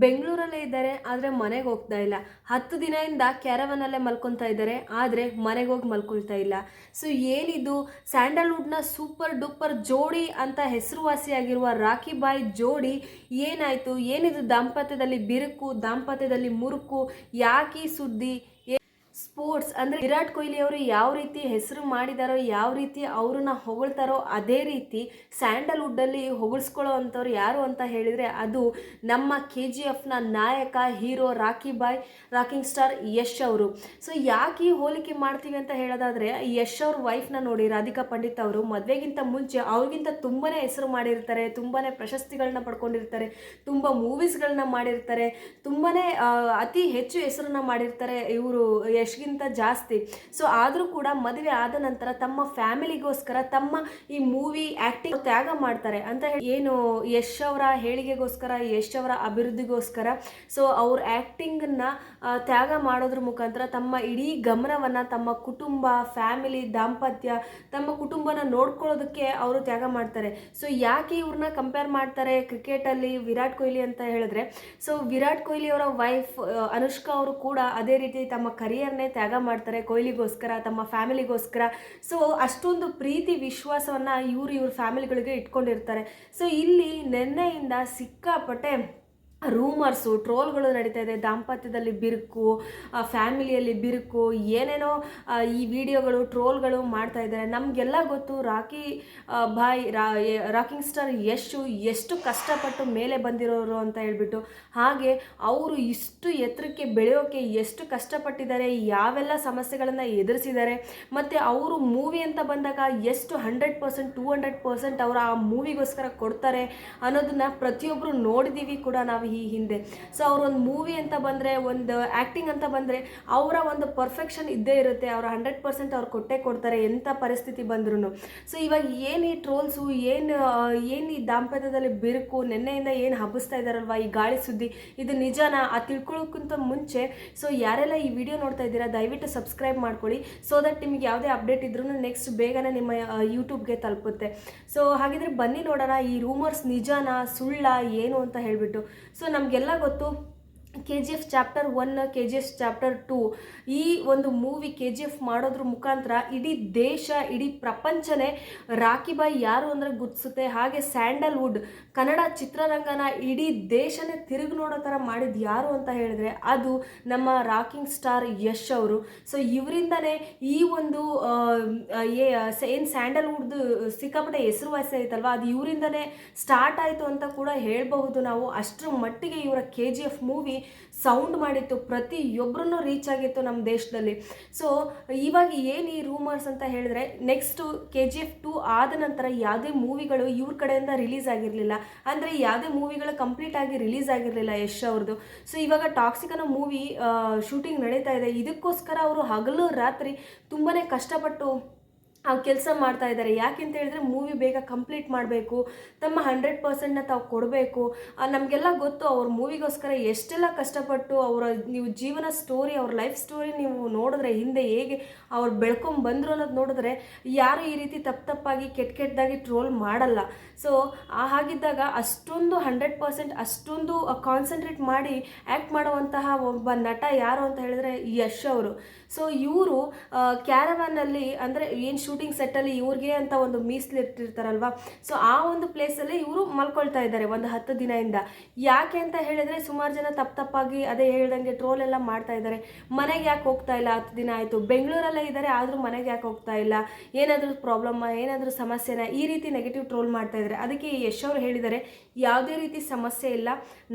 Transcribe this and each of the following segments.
ಬೆಂಗಳೂರಲ್ಲೇ ಇದ್ದಾರೆ, ಆದರೆ ಮನೆಗೆ ಹೋಗ್ತಾ ಇಲ್ಲ. 10 ದಿನದಿಂದ ಕ್ಯಾರವನಲ್ಲೇ ಮಲ್ಕೊತಾ ಇದ್ದಾರೆ, ಆದರೆ ಮನೆಗೆ ಹೋಗಿ ಮಲ್ಕೊಳ್ತಾ ಇಲ್ಲ. ಸೊ ಏನಿದು ಸ್ಯಾಂಡಲ್ವುಡ್ನ ಸೂಪರ್ ಡೂಪರ್ ಜೋಡಿ ಅಂತ ಹೆಸರುವಾಸಿಯಾಗಿರುವ ರಾಖಿ ಬಾಯ್ ಜೋಡಿ ಏನಾಯಿತು? ಏನಿದು ದಾಂಪತ್ಯದಲ್ಲಿ ಬಿರುಕು, ದಾಂಪತ್ಯದಲ್ಲಿ ಮುರುಕು, ಯಾಕೆ ಸುದ್ದಿ? ಸ್ಪೋರ್ಟ್ಸ್ ಅಂದರೆ ವಿರಾಟ್ ಕೊಹ್ಲಿ ಅವರು ಯಾವ ರೀತಿ ಹೆಸರು ಮಾಡಿದಾರೋ, ಯಾವ ರೀತಿ ಅವ್ರನ್ನ ಹೊಗಳ್ತಾರೋ, ಅದೇ ರೀತಿ ಸ್ಯಾಂಡಲ್ವುಡ್ಡಲ್ಲಿ ಹೊಗಳಿಸ್ಕೊಳ್ಳೋ ಅಂಥವ್ರು ಯಾರು ಅಂತ ಹೇಳಿದರೆ ಅದು ನಮ್ಮ KGFನ ನಾಯಕ ಹೀರೋ ರಾಕಿಂಗ್ ಸ್ಟಾರ್ ಯಶ್ ಅವರು. ಸೊ ಯಾಕೆ ಈ ಹೋಲಿಕೆ ಮಾಡ್ತೀವಿ ಅಂತ ಹೇಳೋದಾದರೆ, ಯಶ್ ಅವ್ರ ವೈಫ್ನ ನೋಡಿ, ರಾಧಿಕಾ ಪಂಡಿತ್ ಅವರು ಮದುವೆಗಿಂತ ಮುಂಚೆ ಅವ್ರಿಗಿಂತ ತುಂಬಾ ಹೆಸರು ಮಾಡಿರ್ತಾರೆ, ತುಂಬಾ ಪ್ರಶಸ್ತಿಗಳನ್ನ ಪಡ್ಕೊಂಡಿರ್ತಾರೆ, ತುಂಬ ಮೂವೀಸ್ಗಳನ್ನ ಮಾಡಿರ್ತಾರೆ, ತುಂಬಾ ಅತಿ ಹೆಚ್ಚು ಹೆಸರನ್ನ ಮಾಡಿರ್ತಾರೆ ಇವರು ಯಶ್ಗಿಂತ ಜಾಸ್ತಿ. ಸೊ ಆದರೂ ಕೂಡ ಮದುವೆ ಆದ ನಂತರ ತಮ್ಮ ಫ್ಯಾಮಿಲಿಗೋಸ್ಕರ, ತಮ್ಮ ಈ ಮೂವಿ ಆ್ಯಕ್ಟಿಂಗ್ ತ್ಯಾಗ ಮಾಡ್ತಾರೆ ಅಂತ ಏನು ಯಶ್ ಅವರ ಹೇಳಿಕೆಗೋಸ್ಕರ, ಯಶ್ ಅವರ ಅಭಿವೃದ್ಧಿಗೋಸ್ಕರ. ಸೊ ಅವ್ರ ಆ್ಯಕ್ಟಿಂಗನ್ನು ತ್ಯಾಗ ಮಾಡೋದ್ರ ಮುಖಾಂತರ ತಮ್ಮ ಇಡೀ ಗಮನವನ್ನು ತಮ್ಮ ಕುಟುಂಬ, ಫ್ಯಾಮಿಲಿ, ದಾಂಪತ್ಯ, ತಮ್ಮ ಕುಟುಂಬನ ನೋಡ್ಕೊಳ್ಳೋದಕ್ಕೆ ಅವರು ತ್ಯಾಗ ಮಾಡ್ತಾರೆ. ಸೊ ಯಾಕೆ ಇವ್ರನ್ನ ಕಂಪೇರ್ ಮಾಡ್ತಾರೆ ಕ್ರಿಕೆಟಲ್ಲಿ ವಿರಾಟ್ ಕೊಹ್ಲಿ ಅಂತ ಹೇಳಿದ್ರೆ, ಸೊ ವಿರಾಟ್ ಕೊಹ್ಲಿ ಅವರ ವೈಫ್ ಅನುಷ್ಕಾ ಅವರು ಕೂಡ ಅದೇ ರೀತಿ ತಮ್ಮ ಕರಿಯರ್ನೇ ತ್ಯಾಗ ಮಾಡ್ತಾರೆ ಕೊಹ್ಲಿಗೋಸ್ಕರ, ತಮ್ಮ ಫ್ಯಾಮಿಲಿಗೋಸ್ಕರ. ಸೊ ಅಷ್ಟೊಂದು ಪ್ರೀತಿ ವಿಶ್ವಾಸವನ್ನು ಇವ್ರ ಫ್ಯಾಮಿಲಿಗಳಿಗೆ ಇಟ್ಕೊಂಡಿರ್ತಾರೆ. ಸೊ ಇಲ್ಲಿ ನಿನ್ನೆಯಿಂದ ಸಿಕ್ಕಾಪಟ್ಟೆ ರೂಮರ್ಸು, ಟ್ರೋಲ್ಗಳು ನಡೀತಾ ಇದೆ. ದಾಂಪತ್ಯದಲ್ಲಿ ಬಿರುಕು, ಫ್ಯಾಮಿಲಿಯಲ್ಲಿ ಬಿರುಕು, ಏನೇನೋ ಈ ವಿಡಿಯೋಗಳು, ಟ್ರೋಲ್ಗಳು ಮಾಡ್ತಾ ಇದ್ದಾರೆ. ನಮಗೆಲ್ಲ ಗೊತ್ತು ರಾಕಿಂಗ್ ಸ್ಟಾರ್ ಯಶು ಎಷ್ಟು ಕಷ್ಟಪಟ್ಟು ಮೇಲೆ ಬಂದಿರೋರು ಅಂತ ಹೇಳ್ಬಿಟ್ಟು. ಹಾಗೆ ಅವರು ಇಷ್ಟು ಎತ್ತರಕ್ಕೆ ಬೆಳೆಯೋಕ್ಕೆ ಎಷ್ಟು ಕಷ್ಟಪಟ್ಟಿದ್ದಾರೆ, ಯಾವೆಲ್ಲ ಸಮಸ್ಯೆಗಳನ್ನು ಎದುರಿಸಿದ್ದಾರೆ, ಮತ್ತು ಅವರು ಮೂವಿ ಅಂತ ಬಂದಾಗ ಎಷ್ಟು 100%, 200% ಅವರು ಆ ಮೂವಿಗೋಸ್ಕರ ಕೊಡ್ತಾರೆ ಅನ್ನೋದನ್ನ ಪ್ರತಿಯೊಬ್ಬರು ನೋಡಿದ್ದೀವಿ ಕೂಡ ನಾವು ಈ ಹಿಂದೆ. ಸೊ ಅವರೊಂದು ಮೂವಿ ಅಂತ ಬಂದರೆ, ಒಂದು ಆ್ಯಕ್ಟಿಂಗ್ ಅಂತ ಬಂದರೆ ಅವರ ಒಂದು ಪರ್ಫೆಕ್ಷನ್ ಇದ್ದೇ ಇರುತ್ತೆ. ಅವರು 100% ಅವ್ರು ಕೊಟ್ಟೇ ಕೊಡ್ತಾರೆ ಎಂಥ ಪರಿಸ್ಥಿತಿ ಬಂದ್ರೂ. ಸೊ ಇವಾಗ ಏನು ಈ ಟ್ರೋಲ್ಸು, ಏನು ಈ ದಾಂಪತ್ಯದಲ್ಲಿ ಬಿರುಕು ನೆನ್ನೆಯಿಂದ ಏನು ಹಬ್ಬಿಸ್ತಾ ಇದ್ದಾರಲ್ವ ಈ ಗಾಳಿ ಸುದ್ದಿ, ಇದು ನಿಜನಾ? ತಿಳ್ಕೊಳ್ಳೋಕ್ಕಿಂತ ಮುಂಚೆ ಸೊ ಯಾರೆಲ್ಲ ಈ ವಿಡಿಯೋ ನೋಡ್ತಾ ಇದ್ದೀರಾ ದಯವಿಟ್ಟು ಸಬ್ಸ್ಕ್ರೈಬ್ ಮಾಡ್ಕೊಳ್ಳಿ. ಸೊ ದಟ್ ನಿಮಗೆ ಯಾವುದೇ ಅಪ್ಡೇಟ್ ಇದ್ರೂ ನೆಕ್ಸ್ಟ್ ಬೇಗನೆ ನಿಮ್ಮ ಯೂಟ್ಯೂಬ್ಗೆ ತಲುಪುತ್ತೆ. ಸೊ ಹಾಗಿದ್ರೆ ಬನ್ನಿ ನೋಡೋಣ ಈ ರೂಮರ್ಸ್ ನಿಜನಾ ಸುಳ್ಳ ಏನು ಅಂತ ಹೇಳಿಬಿಟ್ಟು. ಸೊ ನಮಗೆಲ್ಲ ಗೊತ್ತು KGF ಚಾಪ್ಟರ್ 1, KGF ಚಾಪ್ಟರ್ 2 ಈ ಒಂದು ಮೂವಿ KGF ಮಾಡೋದ್ರ ಮುಖಾಂತರ ಇಡೀ ದೇಶ, ಇಡೀ ಪ್ರಪಂಚನೇ ರಾಖಿ ಬಾಯ್ ಯಾರು ಅಂದರೆ ಗುರ್ತಿಸುತ್ತೆ. ಹಾಗೆ ಸ್ಯಾಂಡಲ್ವುಡ್ ಕನ್ನಡ ಚಿತ್ರರಂಗನ ಇಡೀ ದೇಶನೇ ತಿರುಗಿ ನೋಡೋ ಥರ ಮಾಡಿದ್ದು ಯಾರು ಅಂತ ಹೇಳಿದ್ರೆ ಅದು ನಮ್ಮ ರಾಕಿಂಗ್ ಸ್ಟಾರ್ ಯಶ್ ಅವರು. ಸೊ ಇವರಿಂದನೇ ಈ ಒಂದು ಏನು ಸ್ಯಾಂಡಲ್ವುಡ್ದು ಸಿಕ್ಕಾಪಟ್ಟೆ ಹೆಸರುವಾಸಿ ಆಯ್ತಲ್ವ, ಅದು ಇವರಿಂದನೇ ಸ್ಟಾರ್ಟ್ ಆಯಿತು ಅಂತ ಕೂಡ ಹೇಳಬಹುದು ನಾವು. ಅಷ್ಟರ ಮಟ್ಟಿಗೆ ಇವರ KGF ಮೂವಿ ಸೌಂಡ್ ಮಾಡಿತ್ತು, ಪ್ರತಿಯೊಬ್ಬರನ್ನು ರೀಚ್ ಆಗಿತ್ತು ನಮ್ಮ ದೇಶದಲ್ಲಿ. ಸೊ ಇವಾಗ ಏನು ಈ ರೂಮರ್ಸ್ ಅಂತ ಹೇಳಿದ್ರೆ, ನೆಕ್ಸ್ಟು KGF 2 ಆದ ನಂತರ ಯಾವುದೇ ಮೂವಿಗಳು ಇವ್ರ ಕಡೆಯಿಂದ ರಿಲೀಸ್ ಆಗಿರಲಿಲ್ಲ, ಅಂದರೆ ಯಾವುದೇ ಮೂವಿಗಳು ಕಂಪ್ಲೀಟ್ ಆಗಿ ರಿಲೀಸ್ ಆಗಿರಲಿಲ್ಲ ಯಶ್ ಅವ್ರದ್ದು. ಸೊ ಇವಾಗ ಟಾಕ್ಸಿಕ್ ಅನ್ನೋ ಮೂವಿ ಶೂಟಿಂಗ್ ನಡೀತಾ ಇದೆ. ಇದಕ್ಕೋಸ್ಕರ ಅವರು ಹಗಲು ರಾತ್ರಿ ತುಂಬಾ ಕಷ್ಟಪಟ್ಟು ಕೆಲಸ ಮಾಡ್ತಾ ಇದ್ದಾರೆ. ಯಾಕೆಂತ ಹೇಳಿದ್ರೆ ಮೂವಿ ಬೇಗ ಕಂಪ್ಲೀಟ್ ಮಾಡಬೇಕು, ತಮ್ಮ 100%ನ ತಾವು ಕೊಡಬೇಕು. ನಮಗೆಲ್ಲ ಗೊತ್ತು ಅವ್ರ ಮೂವಿಗೋಸ್ಕರ ಎಷ್ಟೆಲ್ಲ ಕಷ್ಟಪಟ್ಟು ನೀವು ಜೀವನ ಸ್ಟೋರಿ, ಅವ್ರ ಲೈಫ್ ಸ್ಟೋರಿ ನೀವು ನೋಡಿದ್ರೆ ಹಿಂದೆ ಹೇಗೆ ಅವ್ರು ಬೆಳ್ಕೊಂಡು ಬಂದರು ಅನ್ನೋದು ನೋಡಿದ್ರೆ ಯಾರು ಈ ರೀತಿ ತಪ್ಪಾಗಿ ಕೆಟ್ಟದಾಗಿ ಟ್ರೋಲ್ ಮಾಡಲ್ಲ. ಸೊ ಹಾಗಿದ್ದಾಗ ಅಷ್ಟೊಂದು 100% ಅಷ್ಟೊಂದು ಕಾನ್ಸಂಟ್ರೇಟ್ ಮಾಡಿ ಆ್ಯಕ್ಟ್ ಮಾಡುವಂತಹ ಒಬ್ಬ ನಟ ಯಾರು ಅಂತ ಹೇಳಿದ್ರೆ ಯಶ್ ಅವರು. ಸೊ ಇವರು ಕ್ಯಾರವಾನಲ್ಲಿ ಅಂದರೆ ಏನು ಶೂಟಿಂಗ್ ಸೆಟ್ಟಲ್ಲಿ ಇವ್ರಿಗೆ ಅಂತ ಒಂದು ಮೀಸಲಿಟ್ಟಿರ್ತಾರಲ್ವ, ಸೊ ಆ ಒಂದು ಪ್ಲೇಸಲ್ಲಿ ಇವರು ಮಲ್ಕೊಳ್ತಾ ಇದ್ದಾರೆ ಒಂದು 10 ದಿನದಿಂದ. ಯಾಕೆ ಅಂತ ಹೇಳಿದರೆ ಸುಮಾರು ಜನ ತಪ್ಪಾಗಿ ಅದೇ ಹೇಳ್ದಂಗೆ ಟ್ರೋಲ್ ಎಲ್ಲ ಮಾಡ್ತಾ ಇದ್ದಾರೆ. ಮನೆಗೆ ಯಾಕೆ ಹೋಗ್ತಾ ಇಲ್ಲ, 10 ದಿನ ಆಯಿತು, ಬೆಂಗಳೂರಲ್ಲೇ ಇದ್ದಾರೆ ಆದರೂ ಮನೆಗೆ ಯಾಕೆ ಹೋಗ್ತಾ ಇಲ್ಲ, ಏನಾದರೂ ಪ್ರಾಬ್ಲಮ್ಮ, ಏನಾದರೂ ಸಮಸ್ಯೆನ, ಈ ರೀತಿ ನೆಗೆಟಿವ್ ಟ್ರೋಲ್ ಮಾಡ್ತಾ ಇದ್ದಾರೆ. ಅದಕ್ಕೆ ಯಶ್ ಅವರು ಹೇಳಿದ್ದಾರೆ, ಯಾವುದೇ ರೀತಿ ಸಮಸ್ಯೆ ಇಲ್ಲ,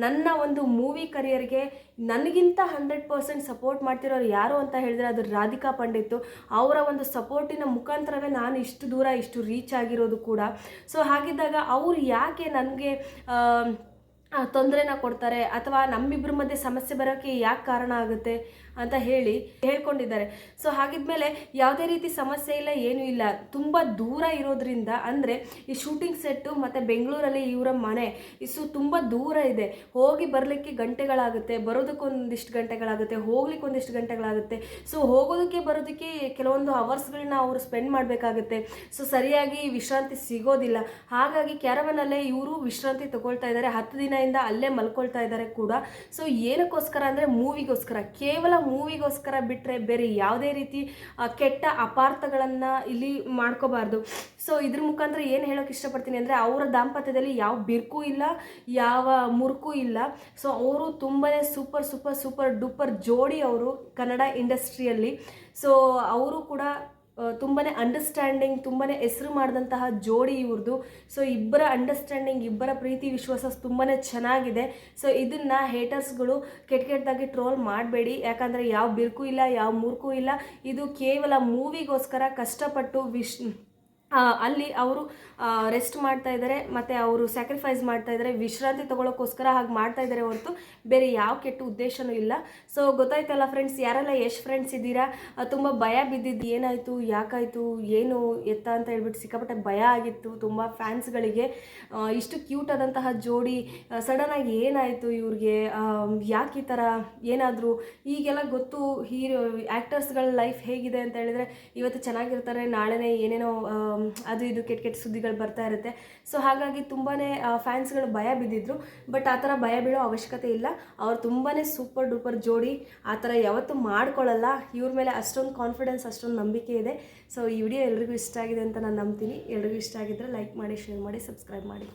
ನನ್ನ ಒಂದು ಮೂವಿ ಕರಿಯರ್ಗೆ ನನಗಿಂತ 100% ಸಪೋರ್ಟ್ ಮಾಡ್ತಿರೋರು ಯಾರು ಅಂತ ಹೇಳಿದ್ರೆ ಅದು ರಾಧಿಕಾ ಪಂಡಿತ್. ಅವರ ಒಂದು ಸಪೋರ್ಟಿನ ಮುಖಾಂತರವೇ ನಾನು ಇಷ್ಟು ದೂರ ಇಷ್ಟು ರೀಚ್ ಆಗಿರೋದು ಕೂಡ. ಸೊ ಹಾಗಿದ್ದಾಗ ಅವರು ಯಾಕೆ ನನಗೆ ತೊಂದರೆನ ಕೊಡ್ತಾರೆ, ಅಥವಾ ನಮ್ಮಿಬ್ಬರ ಮಧ್ಯೆ ಸಮಸ್ಯೆ ಬರೋಕ್ಕೆ ಯಾಕೆ ಕಾರಣ ಆಗುತ್ತೆ ಅಂತ ಹೇಳ್ಕೊಂಡಿದ್ದಾರೆ. ಸೊ ಹಾಗಿದ್ಮೇಲೆ ಯಾವುದೇ ರೀತಿ ಸಮಸ್ಯೆ ಇಲ್ಲ, ಏನೂ ಇಲ್ಲ. ತುಂಬ ದೂರ ಇರೋದ್ರಿಂದ, ಅಂದರೆ ಈ ಶೂಟಿಂಗ್ ಸೆಟ್ಟು ಮತ್ತು ಬೆಂಗಳೂರಲ್ಲಿ ಇವರ ಮನೆ ಇಷ್ಟು ತುಂಬ ದೂರ ಇದೆ. ಹೋಗಿ ಬರಲಿಕ್ಕೆ ಗಂಟೆಗಳಾಗುತ್ತೆ, ಬರೋದಕ್ಕೊಂದಿಷ್ಟು ಗಂಟೆಗಳಾಗುತ್ತೆ, ಹೋಗ್ಲಿಕ್ಕೆ ಒಂದಿಷ್ಟು ಗಂಟೆಗಳಾಗುತ್ತೆ. ಸೊ ಹೋಗೋದಕ್ಕೆ ಬರೋದಕ್ಕೆ ಕೆಲವೊಂದು ಅವರ್ಸ್ಗಳನ್ನ ಅವರು ಸ್ಪೆಂಡ್ ಮಾಡಬೇಕಾಗುತ್ತೆ. ಸೊ ಸರಿಯಾಗಿ ವಿಶ್ರಾಂತಿ ಸಿಗೋದಿಲ್ಲ. ಹಾಗಾಗಿ ಕ್ಯಾರವನಲ್ಲೇ ಇವರು ವಿಶ್ರಾಂತಿ ತಗೊಳ್ತಾ ಇದ್ದಾರೆ. 10 ದಿನ ದಿನದಿಂದ ಅಲ್ಲೇ ಮಲ್ಕೊಳ್ತಾ ಇದ್ದಾರೆ ಕೂಡ. ಸೊ ಏನಕ್ಕೋಸ್ಕರ ಅಂದರೆ ಮೂವಿಗೋಸ್ಕರ, ಕೇವಲ ಮೂವಿಗೋಸ್ಕರ ಬಿಟ್ಟರೆ ಬೇರೆ ಯಾವುದೇ ರೀತಿ ಕೆಟ್ಟ ಅಪಾರ್ಥಗಳನ್ನು ಇಲ್ಲಿ ಮಾಡ್ಕೋಬಾರ್ದು. ಸೊ ಇದ್ರ ಮುಖಾಂತರ ಏನು ಹೇಳೋಕೆ ಇಷ್ಟಪಡ್ತೀನಿ ಅಂದರೆ, ಅವರ ದಾಂಪತ್ಯದಲ್ಲಿ ಯಾವ ಬಿರುಕು ಇಲ್ಲ, ಯಾವ ಮುರುಕು ಇಲ್ಲ. ಸೊ ಅವರು ತುಂಬಾ ಸೂಪರ್ ಸೂಪರ್ ಸೂಪರ್ ಡೂಪರ್ ಜೋಡಿ ಅವರು ಕನ್ನಡ ಇಂಡಸ್ಟ್ರಿಯಲ್ಲಿ. ಸೊ ಅವರು ಕೂಡ ತುಂಬಾ ಅಂಡರ್ಸ್ಟ್ಯಾಂಡಿಂಗ್, ತುಂಬಾ ಹೆಸರು ಮಾಡಿದಂತಹ ಜೋಡಿ ಇವ್ರದ್ದು. ಸೊ ಇಬ್ಬರ ಅಂಡರ್ಸ್ಟ್ಯಾಂಡಿಂಗ್, ಇಬ್ಬರ ಪ್ರೀತಿ ವಿಶ್ವಾಸ ತುಂಬಾ ಚೆನ್ನಾಗಿದೆ. ಸೊ ಇದನ್ನು ಹೇಟರ್ಸ್ಗಳು ಕೆಟ್ಟದಾಗಿ ಟ್ರೋಲ್ ಮಾಡಬೇಡಿ, ಯಾಕಂದರೆ ಯಾವ ಬಿರುಕು ಇಲ್ಲ, ಯಾವ ಮೂರ್ಖೂ ಇಲ್ಲ. ಇದು ಕೇವಲ ಮೂವಿಗೋಸ್ಕರ ಕಷ್ಟಪಟ್ಟು ಅಲ್ಲಿ ಅವರು ರೆಸ್ಟ್ ಮಾಡ್ತಾ ಇದ್ದಾರೆ, ಮತ್ತು ಅವರು ಸ್ಯಾಕ್ರಿಫೈಸ್ ಮಾಡ್ತಾ ಇದ್ದಾರೆ, ವಿಶ್ರಾಂತಿ ತೊಗೊಳೋಕ್ಕೋಸ್ಕರ ಹಾಗೆ ಮಾಡ್ತಾ ಇದ್ದಾರೆ ಹೊರತು ಬೇರೆ ಯಾವ ಕೆಟ್ಟ ಉದ್ದೇಶನೂ ಇಲ್ಲ. ಸೊ ಗೊತ್ತಾಯ್ತಲ್ಲ ಫ್ರೆಂಡ್ಸ್, ಯಾರೆಲ್ಲ ಎಷ್ಟು ಫ್ರೆಂಡ್ಸ್ ಇದ್ದೀರಾ, ತುಂಬ ಭಯ ಬಿದ್ದಿದ್ದು ಏನಾಯಿತು, ಯಾಕಾಯಿತು, ಏನು ಎತ್ತ ಅಂತ ಹೇಳ್ಬಿಟ್ಟು ಸಿಕ್ಕಾಪಟ್ಟೆ ಭಯ ಆಗಿತ್ತು ತುಂಬ ಫ್ಯಾನ್ಸ್ಗಳಿಗೆ. ಇಷ್ಟು ಕ್ಯೂಟ್ ಆದಂತಹ ಜೋಡಿ ಸಡನ್ನಾಗಿ ಏನಾಯಿತು ಇವ್ರಿಗೆ, ಯಾಕೆ ಈ ಥರ ಏನಾದರೂ, ಈಗೆಲ್ಲ ಗೊತ್ತು ಆ್ಯಕ್ಟರ್ಸ್ಗಳ ಲೈಫ್ ಹೇಗಿದೆ ಅಂತ ಹೇಳಿದ್ರೆ, ಇವತ್ತು ಚೆನ್ನಾಗಿರ್ತಾರೆ, ನಾಳೆನೇ ಏನೇನೋ ಅದು ಇದು ಕೆಟ್ಟ ಕೆಟ್ಟ ಸುದ್ದಿಗಳು ಬರ್ತಾ ಇರುತ್ತೆ. ಸೊ ಹಾಗಾಗಿ ತುಂಬಾ ಫ್ಯಾನ್ಸ್ಗಳು ಭಯ ಬಿದ್ದಿದ್ರು. ಬಟ್ ಆ ಥರ ಭಯ ಬೀಳೋ ಅವಶ್ಯಕತೆ ಇಲ್ಲ. ಅವ್ರು ತುಂಬಾ ಸೂಪರ್ ಡೂಪರ್ ಜೋಡಿ, ಆ ಥರ ಯಾವತ್ತೂ ಮಾಡ್ಕೊಳ್ಳಲ್ಲ. ಇವ್ರ ಮೇಲೆ ಅಷ್ಟೊಂದು ಕಾನ್ಫಿಡೆನ್ಸ್, ಅಷ್ಟೊಂದು ನಂಬಿಕೆ ಇದೆ. ಸೊ ಈ ವಿಡಿಯೋ ಎಲ್ರಿಗೂ ಇಷ್ಟ ಆಗಿದೆ ಅಂತ ನಾನು ನಂಬ್ತೀನಿ. ಎಲ್ರಿಗೂ ಇಷ್ಟ ಆಗಿದ್ದರೆ ಲೈಕ್ ಮಾಡಿ, ಶೇರ್ ಮಾಡಿ, ಸಬ್ಸ್ಕ್ರೈಬ್ ಮಾಡಿ.